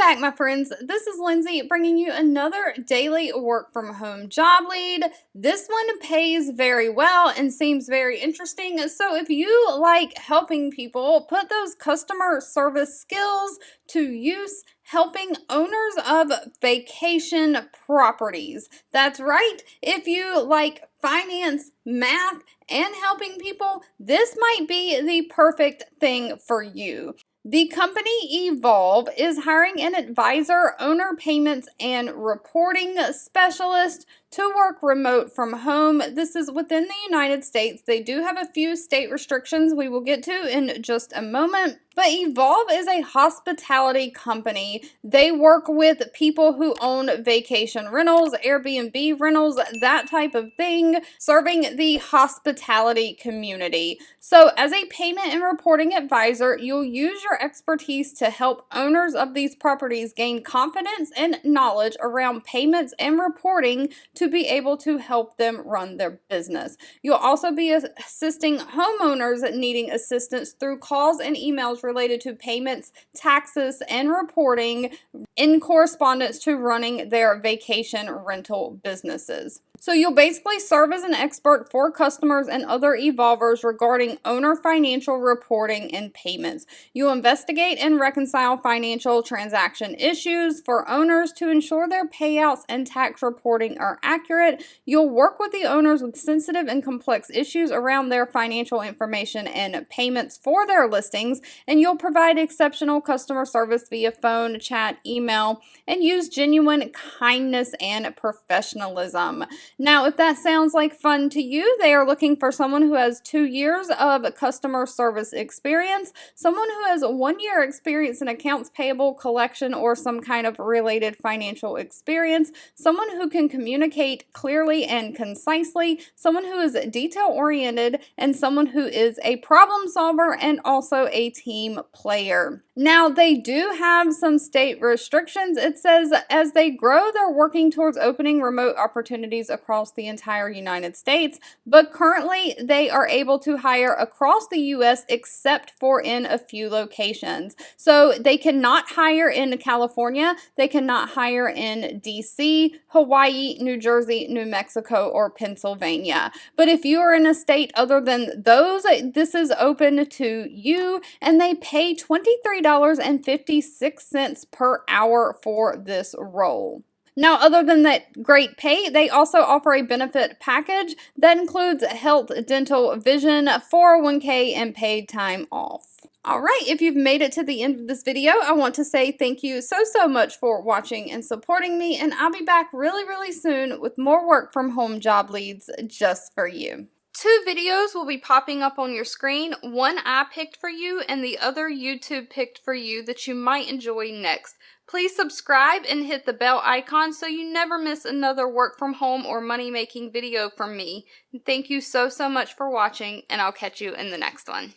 back, my friends. This is Lindsay bringing you another daily work from home job lead. This one pays very well and seems very interesting. So if you like helping people put those customer service skills to use helping owners of vacation properties. That's right. If you like finance, math, and helping people, this might be the perfect thing for you. The company Evolve is hiring an advisor, owner payments, and reporting specialist to work remote from home. This is within the United States. They do have a few state restrictions we will get to in just a moment. But Evolve is a hospitality company. They work with people who own vacation rentals, Airbnb rentals, that type of thing, serving the hospitality community. So as a payment and reporting advisor, you'll use your expertise to help owners of these properties gain confidence and knowledge around payments and reporting to be able to help them run their business. You'll also be assisting homeowners needing assistance through calls and emails related to payments, taxes, and reporting in correspondence to running their vacation rental businesses. So you'll basically serve as an expert for customers and other evolvers regarding owner financial reporting and payments. You'll investigate and reconcile financial transaction issues for owners to ensure their payouts and tax reporting are accurate. You'll work with the owners with sensitive and complex issues around their financial information and payments for their listings, and you'll provide exceptional customer service via phone, chat, email, and use genuine kindness and professionalism. Now, if that sounds like fun to you, they are looking for someone who has 2 years of customer service experience, someone who has 1 year experience in accounts payable, collection, or some kind of related financial experience, someone who can communicate clearly and concisely, someone who is detail-oriented, and someone who is a problem solver and also a team player. Now, they do have some state restrictions. It says as they grow, they're working towards opening remote opportunities across the entire United States, but currently they are able to hire across the U.S. except for in a few locations. So they cannot hire in California, they cannot hire in D.C., Hawaii, New Jersey, New Mexico, or Pennsylvania. But if you are in a state other than those, this is open to you, and they pay $23.56 per hour for this role. Now, other than that great pay, they also offer a benefit package that includes health, dental, vision, 401k, and paid time off. All right, if you've made it to the end of this video, I want to say thank you so much for watching and supporting me, and I'll be back really soon with more work from home job leads just for you. 2 videos will be popping up on your screen. One I picked for you and the other YouTube picked for you that you might enjoy next. Please subscribe and hit the bell icon so you never miss another work from home or money making video from me. Thank you so much for watching, and I'll catch you in the next one.